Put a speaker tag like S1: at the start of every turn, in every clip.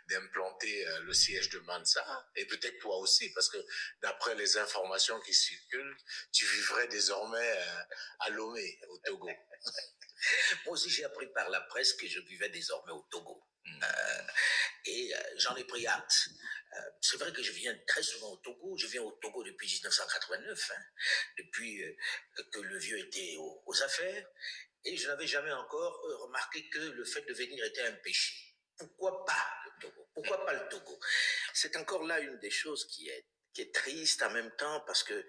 S1: d'implanter le siège de Mansa, et peut-être toi aussi, parce que d'après les informations qui circulent, tu vivrais désormais à Lomé, au Togo.
S2: Moi aussi, j'ai appris par la presse que je vivais désormais au Togo. J'en ai pris acte. C'est vrai que je viens très souvent au Togo. Je viens au Togo depuis 1989, hein, depuis que le vieux était aux affaires. Et je n'avais jamais encore remarqué que le fait de venir était un péché. Pourquoi pas le Togo? Pourquoi pas le Togo? C'est encore là une des choses qui est triste en même temps parce que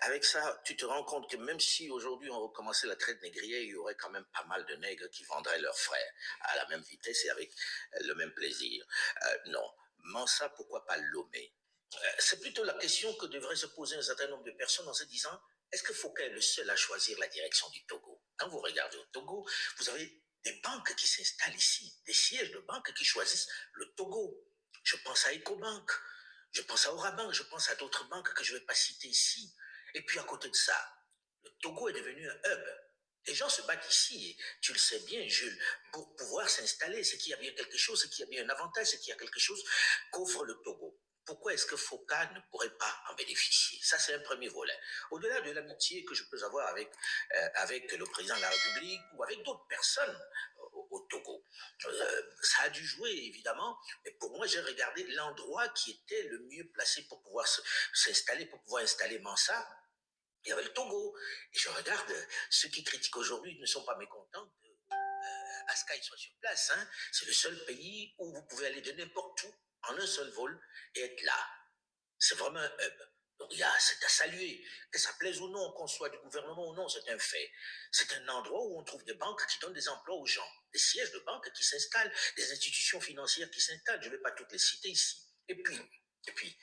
S2: avec ça, tu te rends compte que même si aujourd'hui on recommençait la traite négrière, il y aurait quand même pas mal de nègres qui vendraient leurs frères à la même vitesse et avec le même plaisir. Non, Mansa, pourquoi pas Lomé? C'est plutôt la question que devrait se poser un certain nombre de personnes en se disant, est-ce que Foucault est le seul à choisir la direction du Togo? Quand vous regardez au Togo, vous avez des banques qui s'installent ici, des sièges de banques qui choisissent le Togo. Je pense à Ecobank, je pense à Orabank, je pense à d'autres banques que je ne vais pas citer ici. Et puis à côté de ça, le Togo est devenu un hub. Les gens se battent ici, et tu le sais bien, Jules, pour pouvoir s'installer. C'est qu'il y a bien quelque chose, c'est qu'il y a bien un avantage, c'est qu'il y a quelque chose qu'offre le Togo. Pourquoi est-ce que Foucault ne pourrait pas en bénéficier? Ça, c'est un premier volet. Au-delà de l'amitié que je peux avoir avec le président de la République ou avec d'autres personnes au Togo, ça a dû jouer, évidemment, mais pour moi, j'ai regardé l'endroit qui était le mieux placé pour pouvoir s'installer, pour pouvoir installer Mansa. Il y avait le Togo. Et je regarde, ceux qui critiquent aujourd'hui ne sont pas mécontents Askai soit sur place. Hein. C'est le seul pays où vous pouvez aller de n'importe où en un seul vol et être là. C'est vraiment un hub. Donc c'est à saluer. Que ça plaise ou non, qu'on soit du gouvernement ou non, c'est un fait. C'est un endroit où on trouve des banques qui donnent des emplois aux gens, des sièges de banques qui s'installent, des institutions financières qui s'installent. Je ne vais pas toutes les citer ici. Et puis,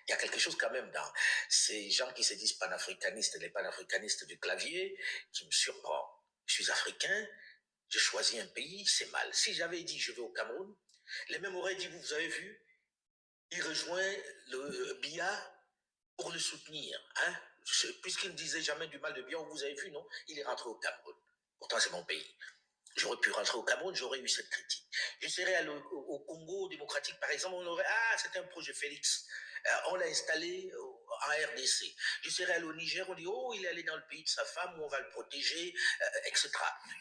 S2: il y a quelque chose quand même dans ces gens qui se disent panafricanistes, les panafricanistes du clavier, qui me surprend. Je suis africain, je choisis un pays, c'est mal. Si j'avais dit je vais au Cameroun, les mêmes auraient dit, vous avez vu, il rejoint le BIA pour le soutenir. Hein? Puisqu'il ne disait jamais du mal de Biya, vous avez vu, non? Il est rentré au Cameroun. Pourtant, c'est mon pays. J'aurais pu rentrer au Cameroun, j'aurais eu cette critique. Je serais allé au Congo démocratique, par exemple, on aurait, c'est un projet Félix. On l'a installé en RDC. Je serais allé au Niger, on dit, il est allé dans le pays de sa femme, où on va le protéger, etc.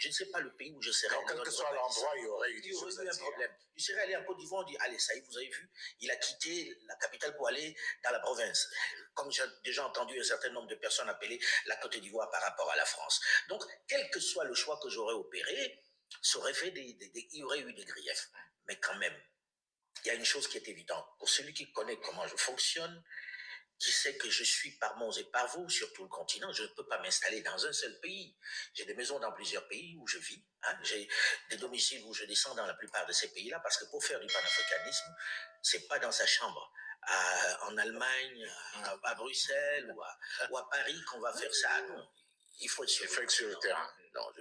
S2: Je ne sais pas le pays où je serais.
S1: Donc, quel que soit l'endroit, il y aurait eu
S2: un problème. Je serais allé en Côte d'Ivoire, on dit, allez, ça y est, vous avez vu, il a quitté la capitale pour aller dans la province. Comme j'ai déjà entendu un certain nombre de personnes appeler la Côte d'Ivoire par rapport à la France. Donc, quel que soit le choix que j'aurais opéré, ça aurait fait il y aurait eu des griefs. Mais quand même, il y a une chose qui est évidente. Pour celui qui connaît comment je fonctionne, qui sait que je suis par Mons et par vous sur tout le continent, je ne peux pas m'installer dans un seul pays. J'ai des maisons dans plusieurs pays où je vis. Hein. J'ai des domiciles où je descends dans la plupart de ces pays-là parce que pour faire du panafricanisme, c'est pas dans sa chambre. En Allemagne, à Bruxelles ou à Paris qu'on va faire ça. Non. Il faut être
S1: sur le terrain.
S2: Non, je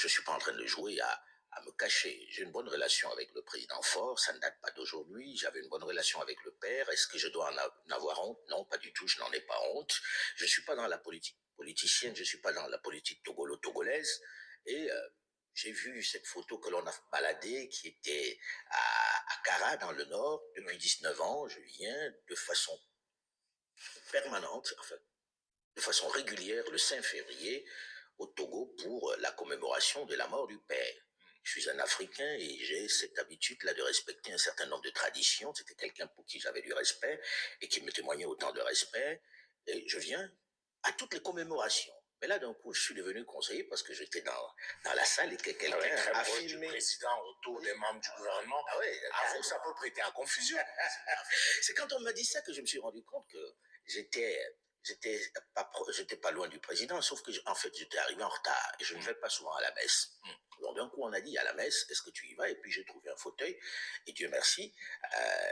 S2: suis pas en train de jouer à me cacher. J'ai une bonne relation avec le président Faure, ça ne date pas d'aujourd'hui. J'avais une bonne relation avec le père. Est-ce que je dois en avoir honte? Non, pas du tout, je n'en ai pas honte. Je ne suis pas dans la politique politicienne, je ne suis pas dans la politique togolo-togolaise. Et j'ai vu cette photo que l'on a baladée, qui était à Kara, dans le nord, depuis 19 ans. Je viens de façon permanente, enfin, de façon régulière, le 5 février, au Togo pour la commémoration de la mort du père. Je suis un Africain et j'ai cette habitude-là de respecter un certain nombre de traditions. C'était quelqu'un pour qui j'avais du respect et qui me témoignait autant de respect. Et je viens à toutes les commémorations. Mais là, d'un coup, je suis devenu conseiller parce que j'étais dans la salle et que quelqu'un a filmé.
S1: Du président autour des membres du gouvernement. Vous, ça peut prêter à confusion.
S2: C'est quand on m'a dit ça que je me suis rendu compte que j'étais pas loin du président, sauf que en fait j'étais arrivé en retard et je ne vais pas souvent à la messe. Alors d'un coup on a dit à la messe, est-ce que tu y vas? Et puis j'ai trouvé un fauteuil et Dieu merci,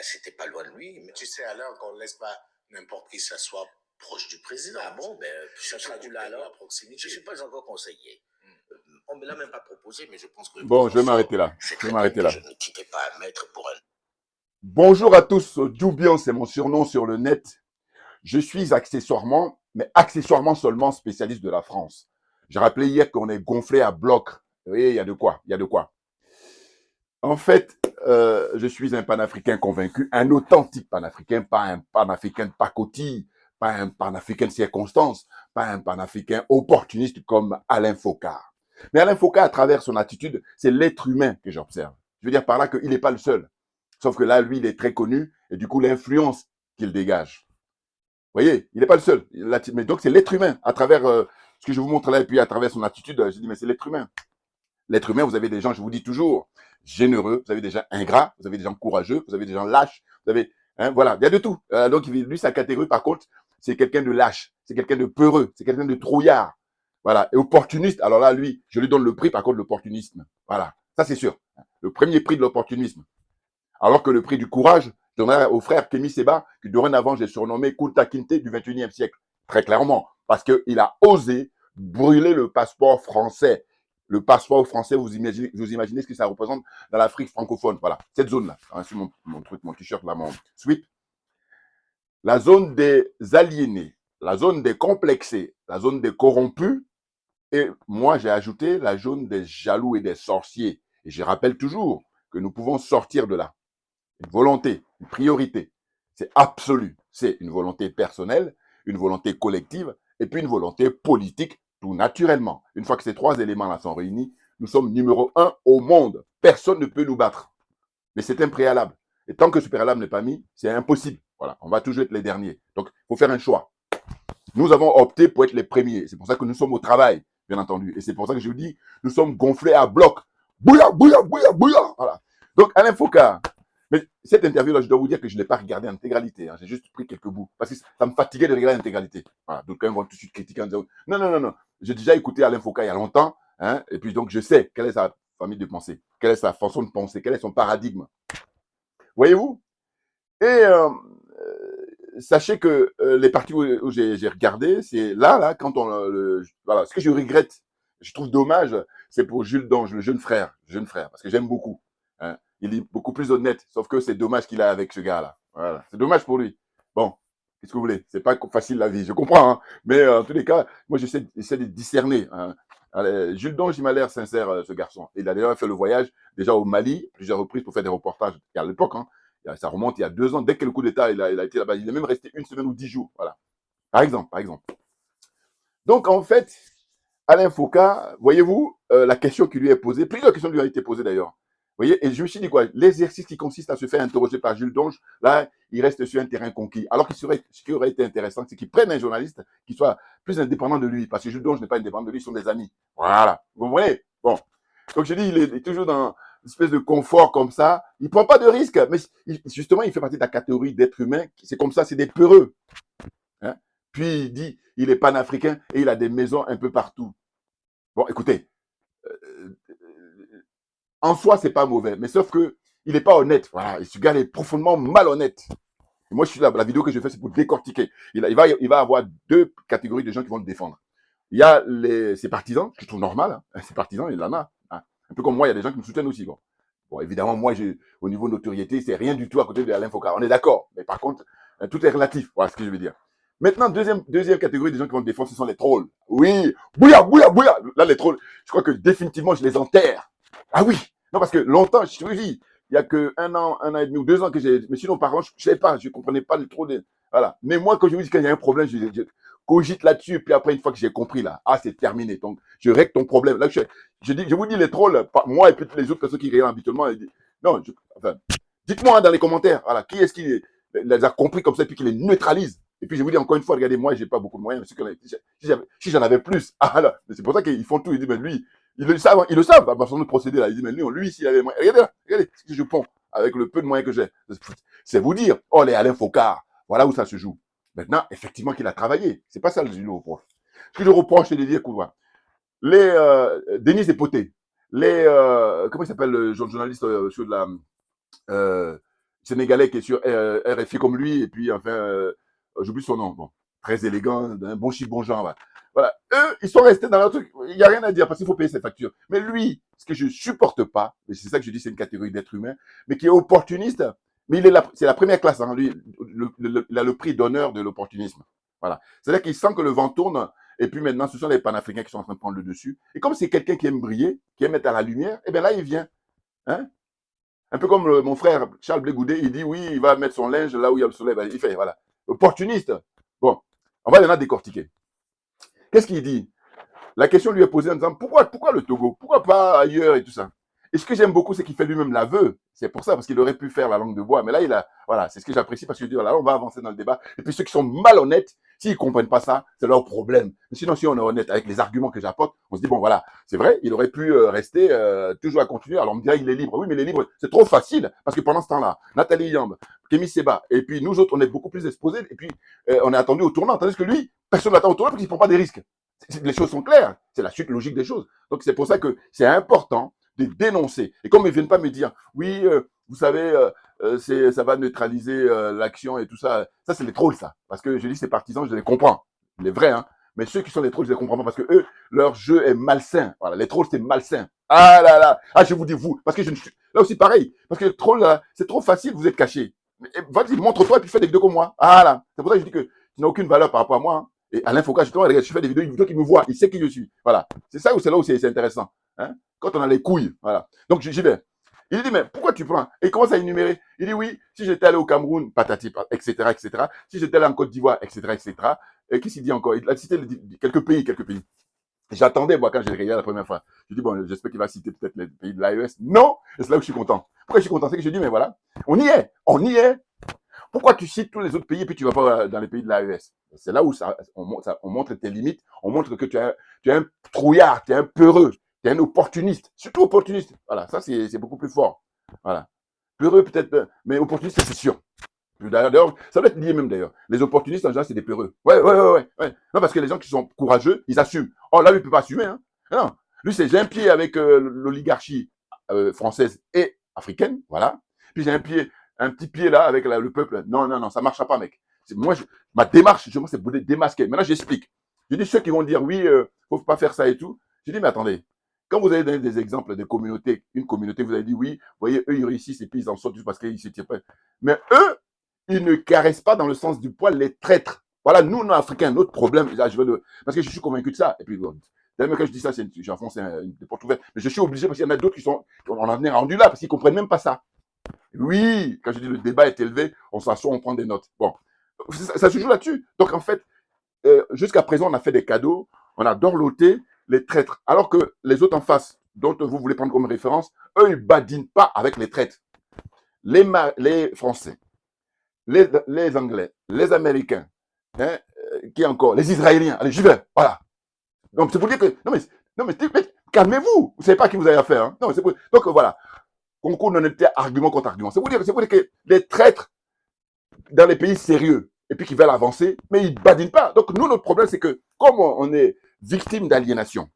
S2: c'était pas loin de lui.
S1: Mais tu sais alors qu'on ne laisse pas n'importe qui s'asseoir proche du président.
S2: Ah bon,
S1: ça sera du là alors à proximité.
S2: Je ne suis pas encore conseiller. On ne me l'a même pas proposé, mais je pense que...
S3: Bon, je vais m'arrêter là.
S2: Je ne quittais pas à mettre pour un...
S3: Bonjour à tous, Djoubian, c'est mon surnom sur le net. Je suis accessoirement, mais accessoirement seulement spécialiste de la France. J'ai rappelé hier qu'on est gonflé à bloc. Oui, il y a de quoi, il y a de quoi. En fait, je suis un panafricain convaincu, un authentique panafricain, pas un panafricain de pacotille, pas un panafricain de circonstance, pas un panafricain opportuniste comme Alain Foucault. Mais Alain Foucault, à travers son attitude, c'est l'être humain que j'observe. Je veux dire par là qu'il n'est pas le seul. Sauf que là, lui, il est très connu, et du coup, l'influence qu'il dégage. Vous voyez, il n'est pas le seul. Mais donc, c'est l'être humain, à travers ce que je vous montre là, et puis à travers son attitude, je dis, mais c'est l'être humain. L'être humain, vous avez des gens, je vous dis toujours, généreux, vous avez des gens ingrats, vous avez des gens courageux, vous avez des gens lâches, vous avez, hein, voilà, il y a de tout. Donc, lui, sa catégorie, par contre, c'est quelqu'un de lâche, c'est quelqu'un de peureux, c'est quelqu'un de trouillard. Voilà. Et opportuniste, alors là, lui, je lui donne le prix, par contre, l'opportunisme. Voilà. Ça, c'est sûr. Le premier prix de l'opportunisme. Alors que le prix du courage, je donnerai au frère Kémy Seba, que dorénavant, j'ai surnommé Kunta Kinte du 21e siècle. Très clairement. Parce qu'il a osé brûler le passeport français. Le passeport français, vous imaginez ce que ça représente dans l'Afrique francophone. Voilà, cette zone-là. Hein, sur mon truc, mon t-shirt, là, mon sweep. La zone des aliénés, la zone des complexés, la zone des corrompus. Et moi, j'ai ajouté la zone des jaloux et des sorciers. Et je rappelle toujours que nous pouvons sortir de là. Une volonté, une priorité. C'est absolu. C'est une volonté personnelle, une volonté collective et puis une volonté politique tout naturellement. Une fois que ces trois éléments-là sont réunis, nous sommes numéro 1 au monde. Personne ne peut nous battre. Mais c'est un préalable. Et tant que ce préalable n'est pas mis, c'est impossible. Voilà, on va toujours être les derniers. Donc, il faut faire un choix. Nous avons opté pour être les premiers. C'est pour ça que nous sommes au travail, bien entendu. Et c'est pour ça que je vous dis, nous sommes gonflés à bloc. Bouilla, bouilla, bouilla, bouilla. Voilà. Donc, Alain Foucault, mais cette interview-là, je dois vous dire que je ne l'ai pas regardée en intégralité. Hein. J'ai juste pris quelques bouts. Parce que ça me fatiguait de regarder l'intégralité. Voilà. Donc, quand ils vont tout de suite critiquer en disant non, non, non, non. J'ai déjà écouté Alain Foucault il y a longtemps. Hein, et puis, donc, je sais quelle est sa famille de pensée, quelle est sa façon de penser, quel est son paradigme. Voyez-vous? Et sachez que les parties où j'ai regardé, c'est là, quand on. Voilà. Ce que je regrette, je trouve dommage, c'est pour Jules Dange, le jeune frère, parce que j'aime beaucoup. Hein. Il est beaucoup plus honnête, sauf que c'est dommage qu'il a avec ce gars-là. Voilà. C'est dommage pour lui. Bon, qu'est-ce que vous voulez? C'est pas facile la vie, je comprends, hein. Mais en tous les cas, moi j'essaie de discerner. Hein. Allez, Jules Dange, il m'a l'air sincère, ce garçon. Il a d'ailleurs fait le voyage déjà au Mali, plusieurs reprises pour faire des reportages. Et à l'époque, hein, ça remonte il y a 2 ans. Dès que le coup d'État, il a été là-bas. Il est même resté 1 semaine ou 10 jours. Voilà. Par exemple. Donc, en fait, Alain Foucault, voyez-vous, la question qui lui est posée, plusieurs questions lui ont été posées d'ailleurs. Vous voyez, et je me suis dit quoi? L'exercice qui consiste à se faire interroger par Jules Dange, là, il reste sur un terrain conquis. Alors ce qui aurait été intéressant, c'est qu'il prenne un journaliste qui soit plus indépendant de lui, parce que Jules Dange n'est pas indépendant de lui, ils sont des amis. Voilà. Vous voyez? Bon. Donc je dis, il est toujours dans une espèce de confort comme ça. Il ne prend pas de risque, mais justement, il fait partie de la catégorie d'êtres humains. C'est comme ça, c'est des peureux. Hein? Puis il dit, il est panafricain et il a des maisons un peu partout. Bon, écoutez, en soi, c'est pas mauvais, mais sauf que il n'est pas honnête. Voilà, et ce gars est profondément malhonnête. Et moi, je suis là, la vidéo que je fais, c'est pour décortiquer. Il va avoir 2 catégories de gens qui vont le défendre. Il y a ses partisans, que je trouve normal. Hein. Ses partisans, il en a. Hein. Un peu comme moi, il y a des gens qui me soutiennent aussi. Bon, évidemment, moi, au niveau de notoriété, c'est rien du tout à côté de Alain Foucault. On est d'accord. Mais par contre, tout est relatif. Voilà ce que je veux dire. Maintenant, deuxième catégorie des gens qui vont le défendre, ce sont les trolls. Oui, bouilla, bouilla, bouilla. Là, les trolls, je crois que définitivement, je les enterre. Ah oui. Non, parce que longtemps, je te dis, il y a que 1 an et demi ou 2 ans que j'ai. Mais sinon, par contre, je ne sais pas, je ne comprenais pas le troll. Voilà. Mais moi, quand je vous dis qu'il y a un problème, je cogite là-dessus. Et puis après, une fois que j'ai compris, là, c'est terminé. Donc, je règle ton problème. Là, je vous dis les trolls, moi et puis les autres personnes qui regardent habituellement. Non, enfin, dites-moi hein, dans les commentaires, voilà, qui est-ce qui les a compris comme ça et puis qui les neutralise. Et puis je vous dis encore une fois, regardez, moi, j'ai pas beaucoup de moyens. Si j'en avais plus, c'est pour ça qu'ils font tout. Ils disent, mais lui, ils le savent, à ma façon de procéder là. Ils disent, mais lui, s'il avait les moyens, regardez ce que je prends avec le peu de moyens que j'ai. C'est vous dire, oh, les Alain Foucault, voilà où ça se joue. Maintenant, effectivement, qu'il a travaillé. C'est pas ça que je lui reproche. Ce que je reproche, c'est de dire, écoute, voilà, Denis Epoté, comment il s'appelle le journaliste sur la sénégalais qui est sur RFI comme lui, et puis enfin, j'oublie son nom, bon, très élégant, d'un bon chic, bon genre, voilà. Eux, ils sont restés dans leur truc, il n'y a rien à dire parce qu'il faut payer ses factures. Mais lui, ce que je supporte pas, et c'est ça que je dis, c'est une catégorie d'être humain, mais qui est opportuniste, mais c'est la première classe, hein, lui, il a le prix d'honneur de l'opportunisme. Voilà. C'est-à-dire qu'il sent que le vent tourne, et puis maintenant, ce sont les panafricains qui sont en train de prendre le dessus. Et comme c'est quelqu'un qui aime briller, qui aime être à la lumière, et bien là, il vient. Hein? Un peu comme mon frère Charles Blé Goudé, il dit oui, il va mettre son linge là où il y a le soleil. Il fait, voilà. Opportuniste. Bon, on va maintenant décortiquer. Qu'est-ce qu'il dit? La question lui est posée en disant pourquoi le Togo? Pourquoi pas ailleurs et tout ça? Et ce que j'aime beaucoup, c'est qu'il fait lui-même l'aveu. C'est pour ça, parce qu'il aurait pu faire la langue de bois. Mais là, voilà, c'est ce que j'apprécie parce que je dis, voilà, on va avancer dans le débat. Et puis ceux qui sont malhonnêtes, s'ils comprennent pas ça, c'est leur problème. Mais sinon, si on est honnête avec les arguments que j'apporte, on se dit, bon, voilà, c'est vrai, il aurait pu rester toujours à continuer. Alors on me dirait, il est libre. Oui, mais il est libre. C'est trop facile parce que pendant ce temps-là, Nathalie Yamb, Kémy Seba, et puis nous autres, on est beaucoup plus exposés. Et puis, on est attendu au tournant. Tandis que lui, personne n'attend au tournant parce qu'il ne prend pas des risques. Les choses sont claires. C'est la suite logique des choses. Donc, c'est pour ça que c'est important de dénoncer. Et comme ils ne viennent pas me dire, oui, vous savez, ça va neutraliser l'action et tout ça. Ça, c'est les trolls, ça. Parce que je dis, ces partisans, je les comprends. Les vrais, hein. Mais ceux qui sont les trolls, je les comprends pas parce que eux, leur jeu est malsain. Voilà, les trolls, c'est malsain. Ah là là. Ah, je vous dis, vous. Parce que je ne suis. Là aussi, pareil. Parce que les trolls, là, c'est trop facile, vous êtes cachés. Vas-y, montre-toi et puis fais des vidéos comme moi. Ah là. C'est pour ça que je dis que tu n'as aucune valeur par rapport à moi. Hein. Et Alain Foucault, justement, regarde, je fais des vidéos, il veut qu'il me voit, il sait qui je suis. Voilà. C'est ça ou c'est là où c'est intéressant. Hein? Quand on a les couilles. Voilà. Donc, j'y vais. Il dit, mais pourquoi tu prends? Et il commence à énumérer. Il dit, oui, si j'étais allé au Cameroun, patati, etc., etc., si j'étais allé en Côte d'Ivoire, etc., etc., et qu'est-ce qu'il dit encore? Il a cité quelques pays, quelques pays. J'attendais, moi, quand j'ai regardé la première fois. Je dis, bon, j'espère qu'il va citer peut-être les pays de l'AES. Non! Et c'est là où je suis content. Pourquoi je suis content? C'est que je dis, mais voilà, on y est. On y est. Pourquoi tu cites tous les autres pays et puis tu ne vas pas dans les pays de l'AES? C'est là où on montre tes limites, on montre que tu es un trouillard, tu es un peureux, tu es un opportuniste, surtout opportuniste. Voilà, ça c'est beaucoup plus fort. Voilà. Peureux peut-être, mais opportuniste c'est sûr. D'ailleurs, ça doit être lié même d'ailleurs. Les opportunistes en général c'est des peureux. Ouais. Non, parce que les gens qui sont courageux, ils assument. Oh là, lui, il ne peut pas assumer. Hein. Non, lui c'est j'ai un pied avec l'oligarchie française et africaine, voilà. Puis j'ai un petit pied là avec le peuple. Non, ça ne marchera pas, mec. Moi, ma démarche, moi, c'est pour démasquer. Maintenant, j'explique. Je dis ceux qui vont dire oui, il ne faut pas faire ça et tout. Je dis, mais attendez, quand vous avez donné des exemples de communautés, une communauté, vous avez dit oui, vous voyez, eux, ils réussissent et puis ils en sortent juste parce qu'ils se tirent pas. Mais eux, ils ne caressent pas dans le sens du poil les traîtres. Voilà, nous, non Africains, notre problème, là, parce que je suis convaincu de ça. Et puis, d'ailleurs, quand je dis ça, j'enfonce une porte ouverte. Mais je suis obligé parce qu'il y en a d'autres qui sont, on en est rendu là parce qu'ils ne comprennent même pas ça. Oui, quand je dis le débat est élevé, on s'assoit, on prend des notes. Bon, ça se joue là-dessus. Donc, en fait, jusqu'à présent, on a fait des cadeaux, on a dorloté les traîtres. Alors que les autres en face, dont vous voulez prendre comme référence, eux, ils badinent pas avec les traîtres. Les Français, les Anglais, les Américains, hein, qui encore, les Israéliens, allez, j'y vais, voilà. Donc, c'est pour dire que, non mais calmez-vous, vous ne savez pas à qui vous avez affaire. Hein. Non, donc, voilà, concours d'honnêteté, argument contre argument. C'est pour dire que les traîtres dans les pays sérieux, et puis qui veulent avancer, mais ils ne badinent pas. Donc, nous, notre problème, c'est que, comme on est victime d'aliénation,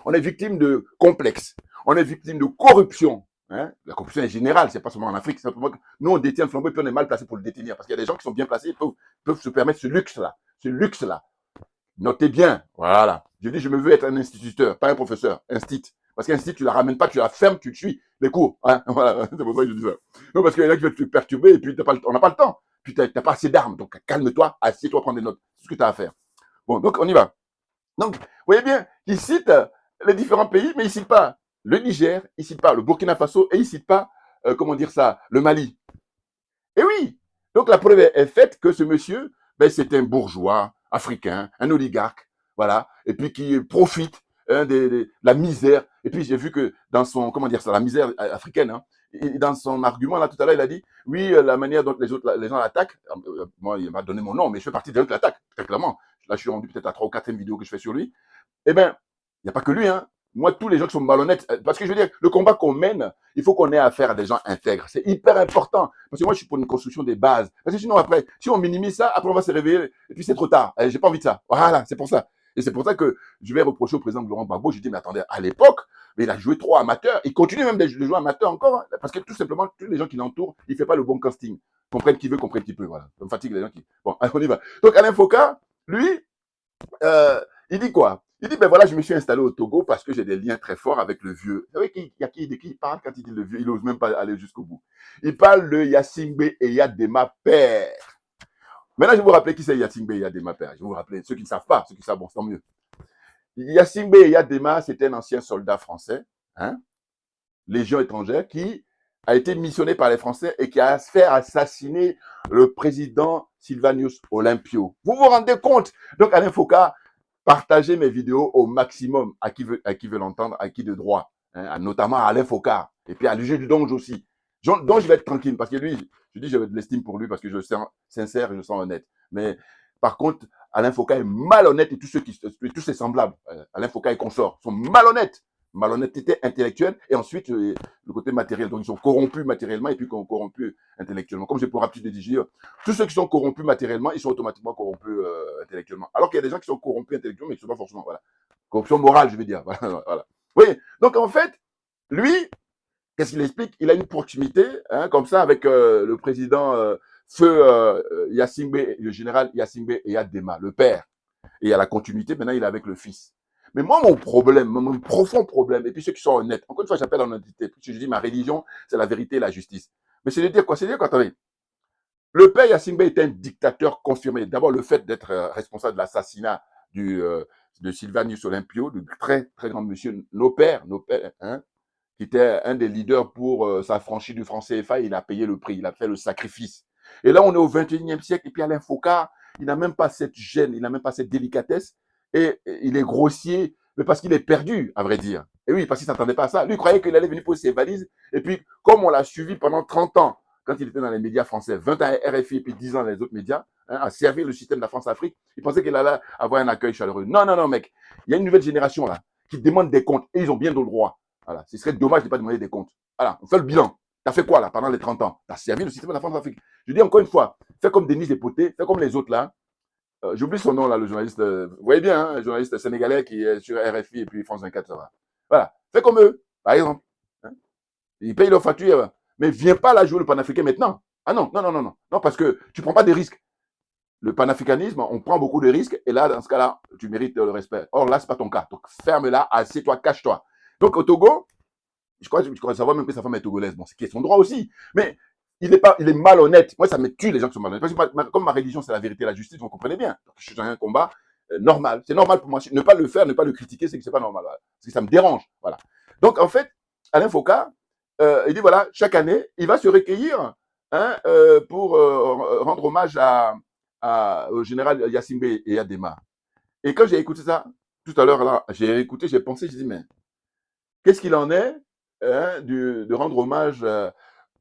S3: on est victime de complexes, on est victime de corruption. Hein? La corruption est générale, c'est pas seulement en Afrique, c'est simplement que nous, on détient le flambeau et puis on est mal placé pour le détenir. Parce qu'il y a des gens qui sont bien placés, peuvent se permettre ce luxe-là. Notez bien, voilà. Je dis, je me veux être un instituteur, pas un professeur, instit. Parce qu'institut, tu la ramènes pas, tu la fermes, tu suis les cours. Hein? Voilà, c'est pour ça que je dis ça. Non, parce qu'il y en a qui veulent te perturber et puis on n'a pas le temps. Puis tu n'as pas assez d'armes. Donc calme-toi, assieds-toi, prends des notes. C'est ce que tu as à faire. Bon, donc on y va. Donc, vous voyez bien, il cite les différents pays, mais il ne cite pas le Niger, il ne cite pas le Burkina Faso et il ne cite pas, comment dire ça, le Mali. Et oui, donc la preuve est faite que ce monsieur, ben, c'est un bourgeois africain, un oligarque, voilà, et puis qui profite de la misère. Et puis j'ai vu que dans son, comment dire ça, la misère africaine, hein, dans son argument là tout à l'heure, il a dit, oui, la manière dont les gens l'attaquent, moi il m'a donné mon nom, mais je fais partie des gens qui l'attaquent, très clairement. Là je suis rendu peut-être à 3 ou 4e vidéo que je fais sur lui. Eh bien, il n'y a pas que lui, hein. Moi, tous les gens qui sont malhonnêtes, parce que je veux dire, le combat qu'on mène, il faut qu'on ait affaire à des gens intègres. C'est hyper important. Parce que moi, je suis pour une construction des bases. Parce que sinon, après, si on minimise ça, après, on va se réveiller, et puis c'est trop tard. J'ai pas envie de ça. Voilà, c'est pour ça. Et c'est pour ça que je vais reprocher au président Laurent Gbagbo, j'ai dit, mais attendez, à l'époque, il a joué trop amateur. Il continue même de jouer amateur encore, hein, parce que tout simplement, tous les gens qui l'entourent, il fait pas le bon casting. Comprennent qui veut, comprennent qui peut. Voilà. Ça me fatigue les gens qui. Bon, on y va. Donc, Alain Foucault, lui, il dit quoi? Il dit, ben voilà, je me suis installé au Togo parce que j'ai des liens très forts avec le vieux. Vous savez de qui il parle quand il dit le vieux? Il n'ose même pas aller jusqu'au bout. Il parle de Yassingbe et Yadema père. Maintenant, je vais vous rappeler qui c'est Yassingbe et Yadema père. Je vais vous rappeler ceux qui ne savent pas, ceux qui savent, bon, c'est tant mieux. Yassingbe et Yadema, c'était un ancien soldat français, hein, légion étrangère, qui a été missionné par les Français et qui a fait assassiner le président Sylvanus Olympio. Vous vous rendez compte? Donc, Alain Foucault, partagez mes vidéos au maximum à qui veut l'entendre, à qui de droit, hein, notamment à Alain Foucault et puis à l'UG du Donge aussi. Donc, je vais être tranquille parce que lui, je dis, j'avais de l'estime pour lui parce que je le sens sincère et je le sens honnête. Mais par contre, Alain Foucault est malhonnête et tous ses semblables, Alain Foucault et consorts, sont malhonnêtes. Malhonnêteté intellectuelle et ensuite le côté matériel. Donc, ils sont corrompus matériellement et puis corrompus intellectuellement. Comme j'ai pour habitude de dire, tous ceux qui sont corrompus matériellement, ils sont automatiquement corrompus intellectuellement. Alors qu'il y a des gens qui sont corrompus intellectuellement, mais qui ne sont pas forcément, voilà. Corruption morale, je veux dire. Voilà, voilà. Oui, donc en fait, lui, qu'est-ce qu'il explique? Il a une proximité, hein, comme ça, avec le président Feu Yassingbe, le général Yassingbe Eyadema, le père. Et il y a la continuité, maintenant il est avec le fils. Mais moi, mon problème, mon profond problème, et puis ceux qui sont honnêtes, encore une fois, j'appelle en honnêteté, puis je dis ma religion, c'est la vérité et la justice. Mais c'est de dire quoi? C'est de dire quoi, attendez, le père Yassingbe était un dictateur confirmé. D'abord, le fait d'être responsable de l'assassinat de Sylvanus Olympio, de très, très grand monsieur, nos pères, hein, qui était un des leaders pour s'affranchir du franc CFA, il a payé le prix, il a fait le sacrifice. Et là, on est au 21e siècle, et puis Alain Foucault, il n'a même pas cette gêne, il n'a même pas cette délicatesse, et il est grossier, mais parce qu'il est perdu, à vrai dire. Et oui, parce qu'il ne s'attendait pas à ça. Lui, il croyait qu'il allait venir poser ses valises, et puis, comme on l'a suivi pendant 30 ans, quand il était dans les médias français, 20 ans à RFI, et puis 10 ans dans les autres médias, hein, à servir le système de la France-Afrique, il pensait qu'il allait avoir un accueil chaleureux. Non, non, non, mec, il y a une nouvelle génération, là, qui demande des comptes, et ils ont bien le droit. Voilà. Ce serait dommage de ne pas demander des comptes. Voilà, on fait le bilan. Tu as fait quoi là pendant les 30 ans? Tu as servi le système de la France-Afrique. Je dis encore une fois, fais comme Denis Despotés, fais comme les autres là. J'oublie son nom là, le journaliste. Vous voyez bien, hein, le journaliste sénégalais qui est sur RFI et puis France 24, ça va. Voilà, fais comme eux, par exemple. Hein. Ils payent leurs factures, mais viens pas là jouer le panafricain maintenant. Ah non, non, non, non, non. Non, parce que tu prends pas de risques. Le panafricanisme, on prend beaucoup de risques et là, dans ce cas-là, tu mérites le respect. Or là, c'est pas ton cas. Donc ferme-la, assieds-toi, cache-toi. Donc au Togo, je crois savoir même que sa femme est togolaise. Bon, c'est son droit aussi. Mais il est malhonnête. Moi, ça me tue les gens qui sont malhonnêtes. Parce que comme ma religion, c'est la vérité et la justice, vous comprenez bien. Donc, je suis dans un combat normal. C'est normal pour moi. Ne pas le faire, ne pas le critiquer, c'est que c'est pas normal. Voilà. Parce que ça me dérange. Voilà. Donc, en fait, Alain Foucault, il dit voilà, chaque année, il va se recueillir hein, pour rendre hommage au général Yassingbe Eyadema. Et quand j'ai écouté ça, tout à l'heure, là, j'ai écouté, j'ai pensé, j'ai dit, mais qu'est-ce qu'il en est hein, de rendre hommage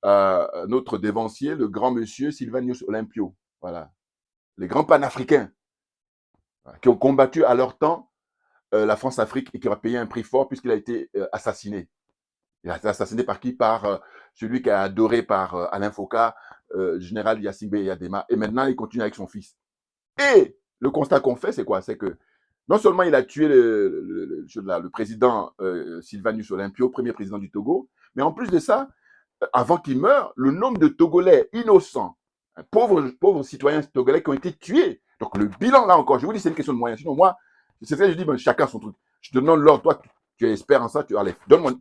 S3: à notre dévancier, le grand monsieur Sylvanus Olympio. Voilà. Les grands panafricains voilà, qui ont combattu à leur temps la France-Afrique et qui ont payé un prix fort puisqu'il a été assassiné. Il a été assassiné par qui? Par celui qui a adoré par Alain Foucault, général Yassingbe Eyadema. Et maintenant, il continue avec son fils. Et le constat qu'on fait, c'est quoi? C'est que non seulement il a tué le président Sylvanus Olympio, premier président du Togo, mais en plus de ça, avant qu'il meure, le nombre de Togolais innocents, pauvres citoyens togolais qui ont été tués. Donc le bilan, là encore, je vous dis, c'est une question de moyens. Sinon, moi, c'est ça que je dis, ben, chacun son truc. Je te donne l'ordre, toi, tu es expert en ça, tu allez,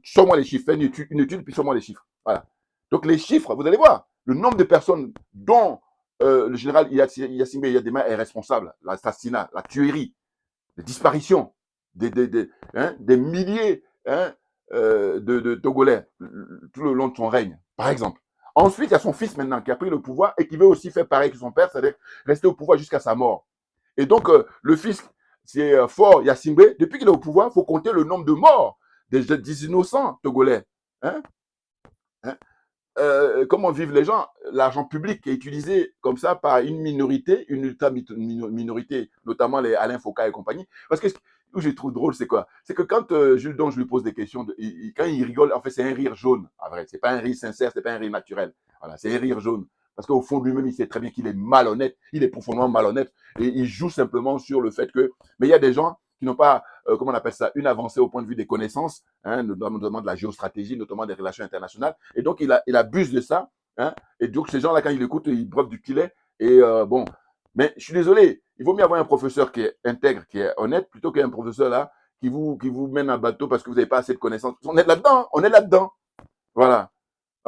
S3: sors-moi les chiffres, fais une étude, puis sors-moi les chiffres. Voilà. Donc les chiffres, vous allez voir, le nombre de personnes dont le général Yassingbe Eyadema est responsable, l'assassinat, la tuerie, les disparitions, des milliers hein, de Togolais tout le long de son règne, par exemple. Ensuite, il y a son fils maintenant qui a pris le pouvoir et qui veut aussi faire pareil que son père, c'est-à-dire rester au pouvoir jusqu'à sa mort. Et donc, le fils, c'est Fort Yassingbe, depuis qu'il est au pouvoir, il faut compter le nombre de morts des innocents Togolais. Hein? Hein? Comment vivent les gens? L'argent public qui est utilisé comme ça par une minorité, une ultra minorité, notamment les Alain Foucault et compagnie. Parce que où je trouve drôle, c'est quoi? C'est que quand Jules Don, je lui pose des questions, quand il rigole, en fait, c'est un rire jaune. En vrai, c'est pas un rire sincère, c'est pas un rire naturel. Voilà, c'est un rire jaune. Parce qu'au fond de lui-même, il sait très bien qu'il est malhonnête. Il est profondément malhonnête. Et il joue simplement sur le fait que. Mais il y a des gens qui n'ont pas, comment on appelle ça, une avancée au point de vue des connaissances, hein, notamment de la géostratégie, notamment des relations internationales. Et donc, il abuse de ça. Hein, et donc, ces gens-là, quand ils l'écoutent, ils breuvent du filet. Et bon, mais je suis désolé, il vaut mieux avoir un professeur qui est intègre, qui est honnête, plutôt qu'un professeur là qui vous mène à bateau parce que vous n'avez pas assez de connaissances. On est là-dedans, on est là-dedans. Voilà.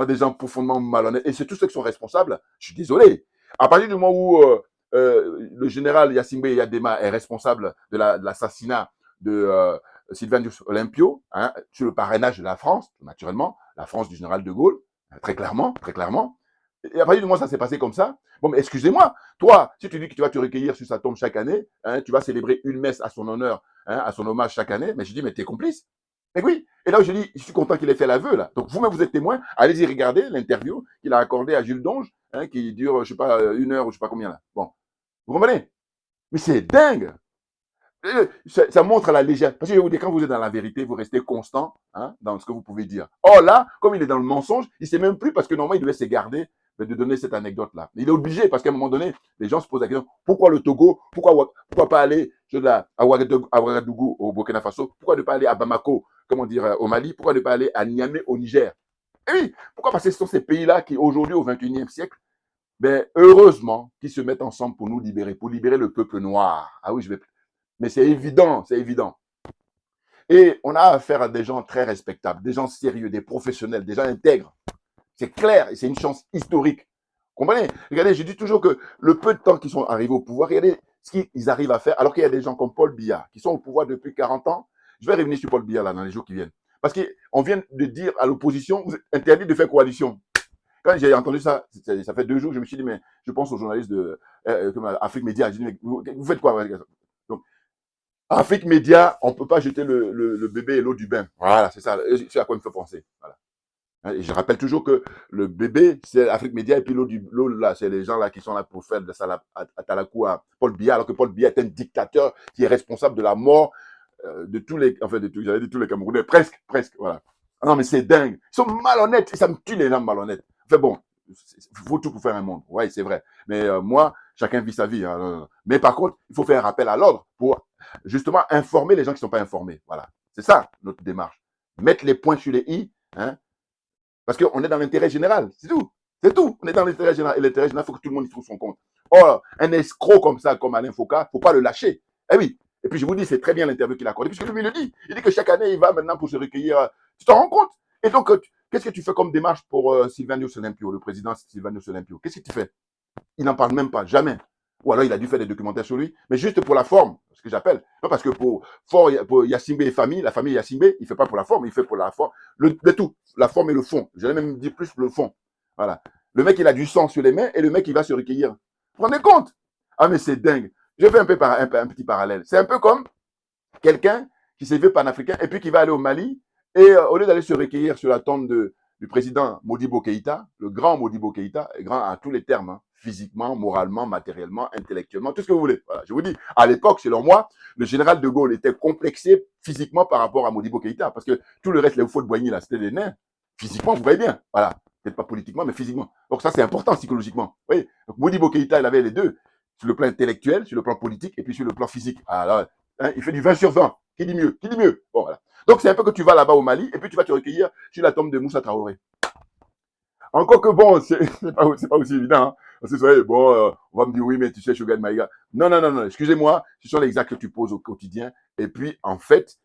S3: Des gens profondément malhonnêtes. Et c'est tous ceux qui sont responsables. Je suis désolé. À partir du moment où le général Yassingbe Eyadema est responsable de l'assassinat de Sylvanus Olympio, hein, sur le parrainage de la France, naturellement, la France du général de Gaulle, Très clairement, très clairement. Et à partir du moment où ça s'est passé comme ça, bon, mais excusez-moi, toi, si tu dis que tu vas te recueillir sur sa tombe chaque année, hein, tu vas célébrer une messe à son honneur, hein, à son hommage chaque année, mais je dis, mais t'es complice. Mais oui. Et là, je dis, je suis content qu'il ait fait l'aveu, là. Donc, vous-même, vous êtes témoin. Allez-y regarder l'interview qu'il a accordée à Jules Donge, hein, qui dure, je sais pas, 1 heure ou je sais pas combien, là. Bon. Vous comprenez? Mais c'est dingue. Ça montre la légèreté. Parce que je vous dis, quand vous êtes dans la vérité, vous restez constant, hein, dans ce que vous pouvez dire. Or là, comme il est dans le mensonge, il ne sait même plus parce que normalement, il devait se garder de donner cette anecdote-là. Il est obligé parce qu'à un moment donné, les gens se posent la question, pourquoi le Togo? Pourquoi pas aller à Ouagadougou, au Burkina Faso? Pourquoi ne pas aller à Bamako, comment dire, au Mali? Pourquoi ne pas aller à Niamey, au Niger? Et oui, pourquoi? Parce que ce sont ces pays-là qui, aujourd'hui, au XXIe siècle, ben, heureusement, qui se mettent ensemble pour nous libérer, pour libérer le peuple noir. Ah oui, je vais mais c'est évident, c'est évident. Et on a affaire à des gens très respectables, des gens sérieux, des professionnels, des gens intègres. C'est clair et c'est une chance historique. Comprenez? Regardez, je dis toujours que le peu de temps qu'ils sont arrivés au pouvoir, regardez ce qu'ils arrivent à faire, alors qu'il y a des gens comme Paul Biya qui sont au pouvoir depuis 40 ans. Je vais revenir sur Paul Biya là dans les jours qui viennent. Parce qu'on vient de dire à l'opposition, vous êtes interdit de faire coalition. Quand j'ai entendu ça, ça fait 2 jours, je me suis dit, mais je pense aux journalistes de Afrique Média. Je dis, mais vous faites quoi? Donc, Afrique Média, on ne peut pas jeter le bébé et l'eau du bain. Voilà, c'est ça. C'est à quoi il me fait penser. Voilà. Et je rappelle toujours que le bébé, c'est Afrique Média, et puis l'eau là, c'est les gens là qui sont là pour faire de ça à Talakou, à Paul Biya, alors que Paul Biya est un dictateur qui est responsable de la mort de tous les, enfin, j'allais dire tous les Camerounais, presque, voilà. Non, mais c'est dingue. Ils sont malhonnêtes, et ça me tue les gens malhonnêtes. Enfin bon, il faut tout pour faire un monde. Oui, c'est vrai. Mais moi, chacun vit sa vie. Hein. Mais par contre, il faut faire un rappel à l'ordre pour justement informer les gens qui ne sont pas informés. Voilà. C'est ça, notre démarche. Mettre les points sur les i, hein, parce qu'on est dans l'intérêt général. C'est tout. C'est tout. On est dans l'intérêt général. Et l'intérêt général, il faut que tout le monde y trouve son compte. Or, un escroc comme ça, comme Alain Foucault, il ne faut pas le lâcher. Eh oui. Et puis, je vous dis, c'est très bien l'interview qu'il a accordée, puisque lui, il le dit. Il dit que chaque année, il va maintenant pour se recueillir. Tu t'en rends compte? Et donc, qu'est-ce que tu fais comme démarche pour Sylvanus Olympio, le président Sylvanus Olympio? Qu'est-ce que tu fais? Il n'en parle même pas, jamais. Ou alors il a dû faire des documentaires sur lui, mais juste pour la forme, ce que j'appelle. Non, parce que pour Yassimbe et famille, la famille Yassimbe, il ne fait pas pour la forme, il fait pour la forme. Le tout, la forme et le fond. J'allais même dire plus le fond. Voilà. Le mec, il a du sang sur les mains et le mec, il va se recueillir. Vous vous rendez compte? Ah, mais c'est dingue. Je fais un petit parallèle. C'est un peu comme quelqu'un qui s'est fait panafricain et puis qui va aller au Mali et au lieu d'aller se recueillir sur la tombe du président Modibo Keïta, le grand Modibo Keïta, grand à tous les termes, hein, physiquement, moralement, matériellement, intellectuellement, tout ce que vous voulez. Voilà, je vous dis, à l'époque, selon moi, le général de Gaulle était complexé physiquement par rapport à Modibo Keïta, parce que tout le reste, les faux de Boigny, là, c'était des nains. Physiquement, vous voyez bien. Voilà. Peut-être pas politiquement, mais physiquement. Donc ça, c'est important psychologiquement. Vous voyez. Donc Modibo Keïta, il avait les deux, sur le plan intellectuel, sur le plan politique, et puis sur le plan physique. Alors, hein, il fait du 20 sur 20. Qui dit mieux? Qui dit mieux? Bon, voilà. Donc, c'est un peu que tu vas là-bas au Mali, et puis tu vas te recueillir sur la tombe de Moussa Traoré. Encore que bon, c'est pas aussi évident. Hein. Parce que bon, on va me dire oui, mais tu sais, Shogun Maïga. Non, non, non, non. Excusez-moi, ce sont les actes que tu poses au quotidien. Et puis, en fait,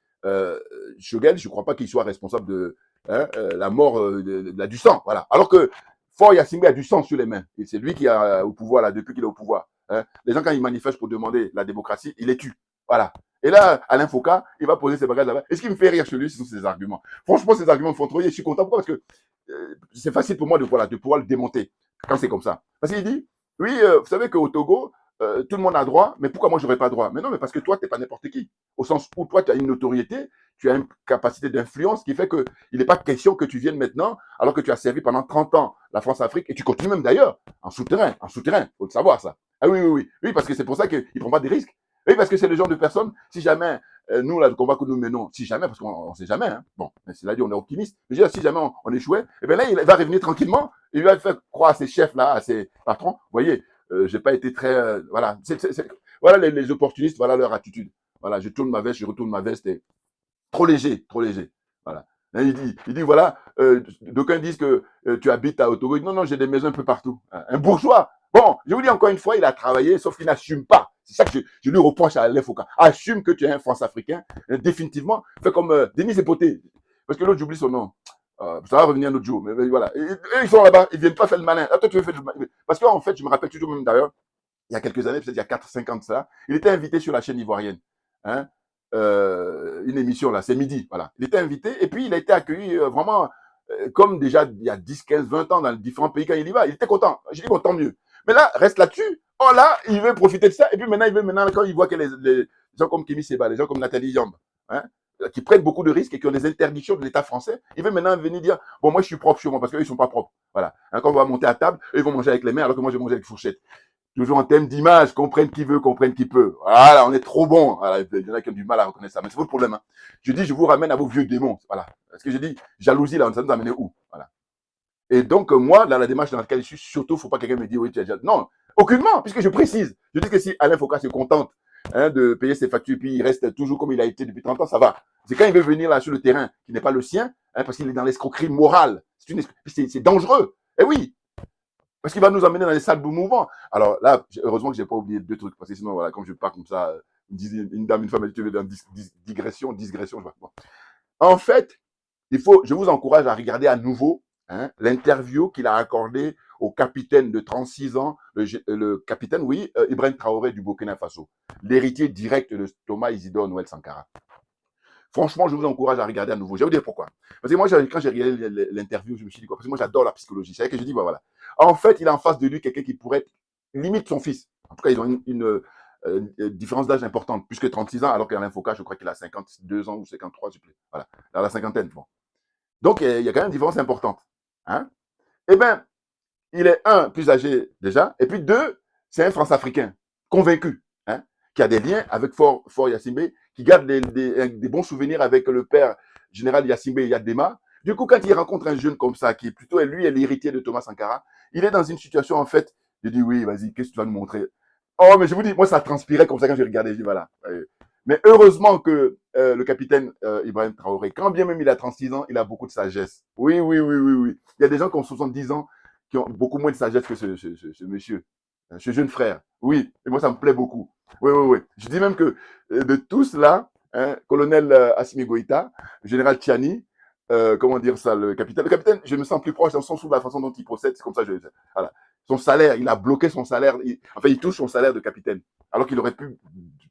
S3: Shogun, je ne crois pas qu'il soit responsable de la mort du sang. Voilà. Alors que Faure Yassimbe a du sang sur les mains. Et c'est lui qui est au pouvoir là depuis qu'il est au pouvoir. Hein. Les gens, quand ils manifestent pour demander la démocratie, il les tue. Voilà. Et là, Alain Foucault, il va poser ses bagages là-bas. Et ce qui me fait rire chez lui, ce sont ses arguments. Franchement, ces arguments me font trop rire. Je suis content. Pourquoi? Parce que c'est facile pour moi de pouvoir le démonter quand c'est comme ça. Parce qu'il dit, oui, vous savez qu'au Togo, tout le monde a droit, mais pourquoi moi je n'aurais pas droit? Mais non, mais parce que toi, tu n'es pas n'importe qui. Au sens où toi, tu as une notoriété, tu as une capacité d'influence qui fait qu'il n'est pas question que tu viennes maintenant, alors que tu as servi pendant 30 ans la France-Afrique, et tu continues même d'ailleurs, en souterrain, il faut le savoir ça. Ah oui, oui, oui, oui, parce que c'est pour ça qu'il ne prend pas des risques. Oui, parce que c'est le genre de personne, si jamais, nous, là, le combat que nous menons, si jamais, parce qu'on ne sait jamais, hein, bon, c'est là dit, on est optimiste, mais je veux dire, si jamais on échouait, eh bien là, il va revenir tranquillement, il va faire croire à ses chefs, là, à ses patrons, vous voyez, j'ai pas été très, voilà, voilà les opportunistes, voilà leur attitude. Voilà, je tourne ma veste, je retourne ma veste, et trop léger, trop léger. Voilà. Là, il dit voilà, d'aucuns disent que tu habites à Otogo. Non, non, j'ai des maisons un peu partout. Un bourgeois. Bon, je vous dis encore une fois, il a travaillé, sauf qu'il n'assume pas. C'est ça que je lui reproche à Alain Foucault. Assume que tu es un France-africain, définitivement. Fais comme Denis Epoté. Parce que l'autre, j'oublie son nom. Ça va revenir un autre jour. Mais voilà. Et ils sont là-bas, ils ne viennent pas faire le malin. Là, toi, tu veux faire le malin. Parce qu'en fait, je me rappelle toujours même d'ailleurs, il y a quelques années, peut-être il y a 4-5 ans de ça, il était invité sur la chaîne ivoirienne. Hein, une émission là, c'est midi, voilà. Il était invité et puis il a été accueilli vraiment comme déjà il y a 10, 15, 20 ans dans les différents pays quand il y va. Il était content. Je dis, bon, tant mieux. Mais là, reste là-dessus. Oh là, il veut profiter de ça. Et puis maintenant, quand il voit que les gens comme Kémy Séba, les gens comme Nathalie Yamb, hein, qui prennent beaucoup de risques et qui ont des interdictions de l'État français, il veut maintenant venir dire, bon, moi, je suis propre chez moi parce qu'eux, ils sont pas propres. Voilà. Hein, quand on va monter à table, eux, ils vont manger avec les mains alors que moi, je vais manger avec fourchette. Toujours en thème d'image, comprenne qui veut, comprenne qui peut. Voilà, on est trop bon. Voilà, il y en a qui ont du mal à reconnaître ça, mais c'est votre problème. Hein. Je dis, je vous ramène à vos vieux démons. Voilà. Parce que je dis, jalousie, là, ça nous a amené où? Voilà. Et donc, moi, dans la démarche dans laquelle je suis, surtout, faut pas que quelqu'un me dise, oui, tu as déjà. Non, aucunement, puisque je précise. Je dis que si Alain Foka se contente de payer ses factures, puis il reste toujours comme il a été depuis 30 ans, ça va. C'est quand il veut venir là sur le terrain, qui n'est pas le sien, parce qu'il est dans l'escroquerie morale. C'est dangereux. Et oui, parce qu'il va nous emmener dans les salles mouvants. Alors là, heureusement que j'ai pas oublié deux trucs, parce que sinon, voilà, comme je pars comme ça, une dame, une femme, tu veux dans digression, je sais pas. Bon. En fait, je vous encourage à regarder à nouveau l'interview qu'il a accordée au capitaine de 36 ans, le capitaine, oui, Ibrahim Traoré du Burkina Faso, l'héritier direct de Thomas Isidore Noël Sankara. Franchement, je vous encourage à regarder à nouveau. Je vais vous dire pourquoi. Parce que moi, quand j'ai regardé l'interview, je me suis dit quoi? Parce que moi, j'adore la psychologie. C'est vrai que je dis, voilà. En fait, il a en face de lui quelqu'un qui pourrait être limite son fils. En tout cas, ils ont une différence d'âge importante, plus que 36 ans, alors qu'Alain Foka, je crois qu'il a 52 ans ou 53, je sais plus. Voilà, dans la cinquantaine. Bon. Donc, il y a quand même une différence importante. Hein? Eh bien, il est un, plus âgé déjà, et puis deux, c'est un France-Africain, convaincu, hein, qui a des liens avec Fort Yassimbe, qui garde des bons souvenirs avec le père général Yassimbe Yadema. Du coup, quand il rencontre un jeune comme ça, qui est plutôt, lui, est l'héritier de Thomas Sankara, il est dans une situation, en fait, je dis, oui, vas-y, qu'est-ce que tu vas nous montrer? Oh, mais je vous dis, moi, ça transpirait comme ça quand je regardais, je dis, voilà. Mais heureusement que le capitaine Ibrahim Traoré, quand bien même il a 36 ans, il a beaucoup de sagesse. Oui, oui, oui, oui, oui. Il y a des gens qui ont 70 ans, qui ont beaucoup moins de sagesse que ce monsieur, ce jeune frère. Oui, et moi, ça me plaît beaucoup. Oui, oui, oui. Je dis même que de tous là, colonel Assimi Goïta, général Tchiani, comment dire ça, le capitaine, je me sens plus proche dans son sous la façon dont il procède, c'est comme ça, voilà. Son salaire, il a bloqué son salaire, il touche son salaire de capitaine, alors qu'il aurait pu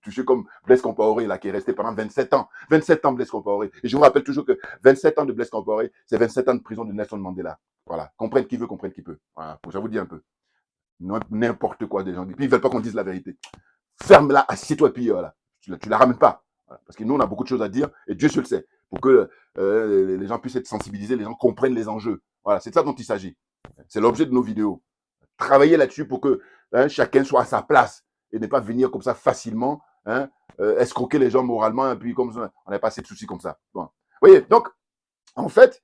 S3: toucher comme Blaise Compaoré, là, qui est resté pendant 27 ans. 27 ans, Blaise Compaoré. Et je vous rappelle toujours que 27 ans de Blaise Compaoré, c'est 27 ans de prison de Nelson Mandela. Voilà. Comprenne qui veut, comprenne qui peut. Voilà. Je vous dis un peu. N'importe quoi des gens. Et puis ils veulent pas qu'on dise la vérité. Ferme-la, assieds-toi et puis voilà. Tu la ramènes pas. Voilà. Parce que nous, on a beaucoup de choses à dire et Dieu seul le sait. Pour que les gens puissent être sensibilisés, les gens comprennent les enjeux. Voilà. C'est de ça dont il s'agit. C'est l'objet de nos vidéos. Travailler là-dessus pour que chacun soit à sa place et ne pas venir comme ça facilement, escroquer les gens moralement et puis comme ça, on n'a pas assez de soucis comme ça. Bon. Vous voyez, donc, en fait,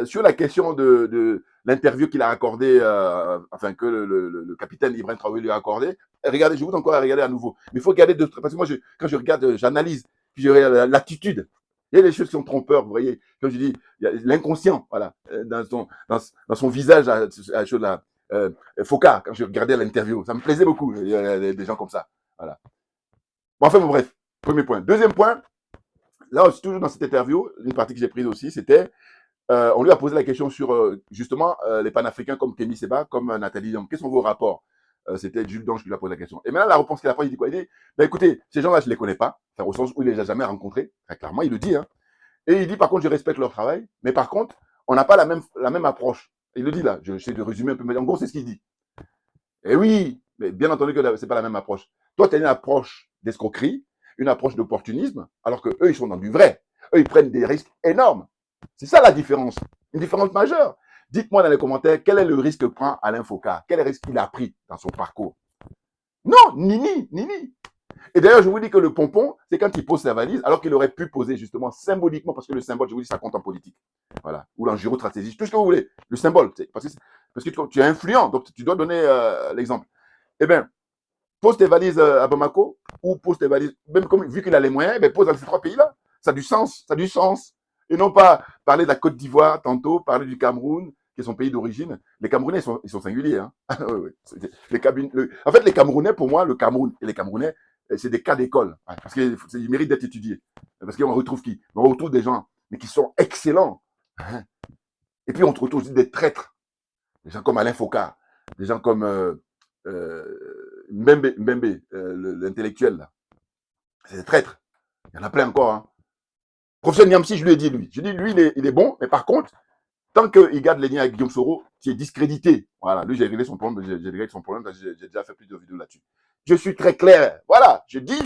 S3: sur la question de l'interview qu'il a accordée, enfin que le capitaine Ibrahim Traoré lui a accordé, regardez, je vous encore à regarder à nouveau. Mais il faut regarder parce que moi, quand je regarde, j'analyse, puis je regarde l'attitude. Il y a des choses qui sont trompeurs, vous voyez. Comme je dis, il y a l'inconscient, voilà, dans son visage, à chose là. Foka, quand je regardais l'interview, ça me plaisait beaucoup. Il y a des gens comme ça, voilà. Bon, enfin, bon, bref. Premier point. Deuxième point, là, toujours dans cette interview, une partie que j'ai prise aussi, c'était on lui a posé la question sur justement les panafricains comme Kémy Séba, comme Nathalie Yamb. Quels sont vos rapports? C'était Jules Dange qui lui a posé la question. Et maintenant, la réponse qu'il a prise, il dit quoi? Il dit, ben écoutez, ces gens-là, je ne les connais pas, enfin, au sens où il ne les a jamais rencontrés. Très clairement, il le dit. Hein. Et il dit, par contre, je respecte leur travail, mais par contre, on n'a pas la même approche. Il le dit là, je sais de résumer un peu, mais en gros, c'est ce qu'il dit. Et oui, mais bien entendu que ce n'est pas la même approche. Toi, tu as une approche d'escroquerie, une approche d'opportunisme, alors qu'eux, ils sont dans du vrai. Eux, ils prennent des risques énormes. C'est ça la différence. Une différence majeure. Dites-moi dans les commentaires quel est le risque que prend Alain Foka. Quel est le risque qu'il a pris dans son parcours? Non, nini. Et d'ailleurs, je vous dis que le pompon, c'est quand il pose sa valise, alors qu'il aurait pu poser justement symboliquement, parce que le symbole, je vous dis, ça compte en politique. Voilà. Ou en géostratégie, tout ce que vous voulez. Le symbole, parce que tu es influent, donc tu dois donner l'exemple. Eh bien, pose tes valises à Bamako, ou pose tes valises, même comme, vu qu'il a les moyens, ben pose dans ces trois pays-là. Ça a du sens, ça a du sens. Et non pas parler de la Côte d'Ivoire tantôt, parler du Cameroun, qui est son pays d'origine. Les Camerounais, ils sont singuliers. Hein. Oui, oui. En fait, les Camerounais, pour moi, le Cameroun et les Camerounais, c'est des cas d'école. Hein, parce qu'ils méritent d'être étudiés. Parce qu'on retrouve qui? On retrouve des gens, mais qui sont excellents. Hein. Et puis, on retrouve aussi des traîtres. Des gens comme Alain Foka, des gens comme Mbembe, l'intellectuel. Là. C'est des traîtres. Il y en a plein encore. Hein. Professeur Niamsi, je lui ai dit, lui. Je dis, lui, il est bon, mais par contre, Tant qu'il garde les liens avec Guillaume Soro, tu es discrédité. Voilà, lui, j'ai réglé son problème, j'ai réglé son problème, parce que j'ai déjà fait plusieurs vidéos là-dessus. Je suis très clair. Voilà, je dis,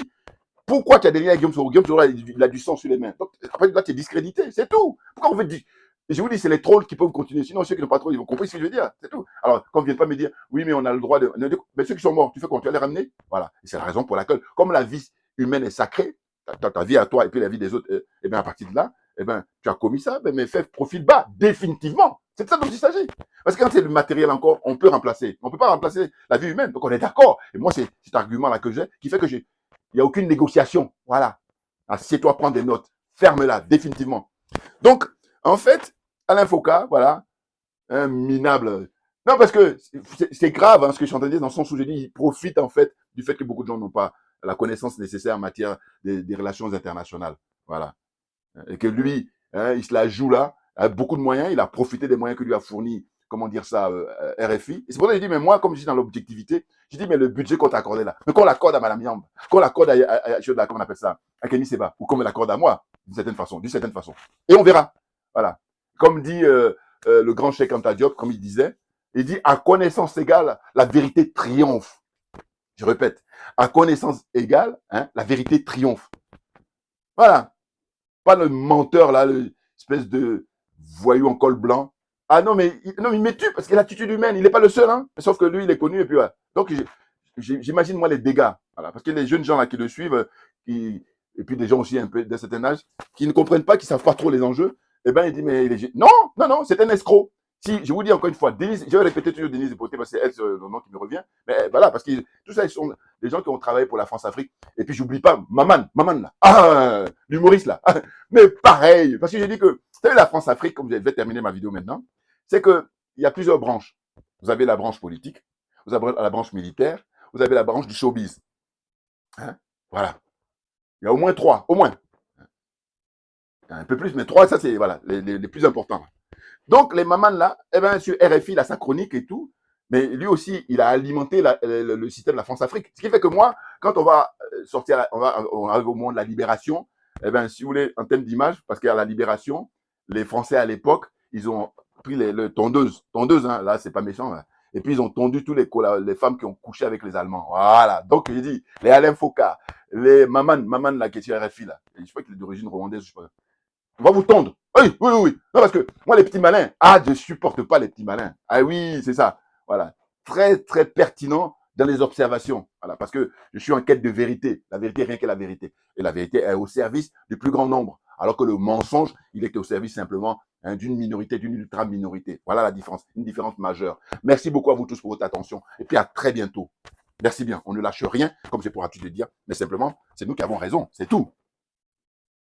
S3: pourquoi tu as des liens avec Guillaume Soro? Guillaume Soro, il a du sang sur les mains. Donc, après, là, tu es discrédité, c'est tout. Pourquoi on veut dire? Je vous dis, c'est les trolls qui peuvent continuer. Sinon, ceux qui n'ont pas trop, ils vont comprendre ce que je veux dire. C'est tout. Alors, qu'on ne vienne pas me dire, oui, mais on a le droit de. Mais ceux qui sont morts, tu fais quoi? Tu vas les ramener? Voilà. Et c'est la raison pour laquelle, comme la vie humaine est sacrée, ta vie à toi et puis la vie des autres, et bien à partir de là, eh ben, tu as commis ça, mais fais profil bas, définitivement. C'est de ça dont il s'agit. Parce que quand c'est le matériel encore, on peut remplacer. On ne peut pas remplacer la vie humaine. Donc on est d'accord. Et moi, c'est cet argument-là que j'ai qui fait que il n'y a aucune négociation. Voilà. Assieds-toi, prends des notes. Ferme-la, définitivement. Donc, en fait, Alain Foka, voilà, un minable. Non, parce que c'est grave hein, ce que je suis en train de dire, dans le sens où je dis, il profite en fait du fait que beaucoup de gens n'ont pas la connaissance nécessaire en matière des relations internationales. Voilà. Et que lui, hein, il se la joue là, avec beaucoup de moyens, il a profité des moyens que lui a fournis, comment dire ça, RFI. Et c'est pour ça que je dis, mais moi, comme je dis dans l'objectivité, je dis, mais le budget qu'on t'a accordé là, mais qu'on l'accorde à Madame Yamb, qu'on l'accorde comment on appelle ça, à Kenny Seba, ou qu'on me l'accorde à moi, d'une certaine façon. Et on verra. Voilà. Comme dit le grand Cheikh Anta Diop, comme il disait, il dit, à connaissance égale, la vérité triomphe. Je répète, à connaissance égale, hein, la vérité triomphe. Voilà. Pas le menteur là, l'espèce de voyou en col blanc. Ah non, mais il me tue parce qu'il a l'attitude humaine. Il n'est pas le seul, hein. Sauf que lui, il est connu et puis voilà. Donc, j'imagine moi les dégâts. Voilà. Parce que les jeunes gens là qui le suivent, et puis des gens aussi un peu d'un certain âge, qui ne comprennent pas, qui ne savent pas trop les enjeux, eh ben, il dit, mais non, c'est un escroc. Si, je vous dis encore une fois, Denise, je vais répéter toujours Denise Epoté parce que c'est elle, le nom qui me revient. Mais voilà, parce que tout ça, ils sont des gens qui ont travaillé pour la France-Afrique. Et puis, j'oublie pas, Maman là. Ah, l'humoriste là. Mais pareil, parce que j'ai dit que, vous savez, la France-Afrique, comme je vais terminer ma vidéo maintenant, c'est que il y a plusieurs branches. Vous avez la branche politique, vous avez la branche militaire, vous avez la branche du showbiz. Hein? Voilà. Il y a au moins 3, au moins. Un peu plus, mais 3, ça c'est voilà, les plus importants. Donc, les mamans là, eh ben, sur RFI, il a sa chronique et tout, mais lui aussi, il a alimenté le système de la France-Afrique. Ce qui fait que moi, quand on va sortir, on arrive au moment de la libération, eh ben, si vous voulez, en termes d'image, parce qu'à la libération, les Français à l'époque, ils ont pris les tondeuses, hein, là, c'est pas méchant, hein, et puis ils ont tondu tous les femmes qui ont couché avec les Allemands. Voilà. Donc, j'ai dit, les Alain Foka, les mamans là, qui est sur RFI, là, je sais pas qu'il est d'origine rwandaise, je sais pas. On va vous tondre. Oui. Non, parce que moi, les petits malins, je supporte pas les petits malins. Ah oui, c'est ça. Voilà. Très, très pertinent dans les observations. Voilà. Parce que je suis en quête de vérité. La vérité, rien que la vérité. Et la vérité est au service du plus grand nombre. Alors que le mensonge, il est au service simplement d'une minorité, d'une ultra-minorité. Voilà la différence. Une différence majeure. Merci beaucoup à vous tous pour votre attention. Et puis à très bientôt. Merci bien. On ne lâche rien, comme j'ai pour habitude de dire. Mais simplement, c'est nous qui avons raison. C'est tout.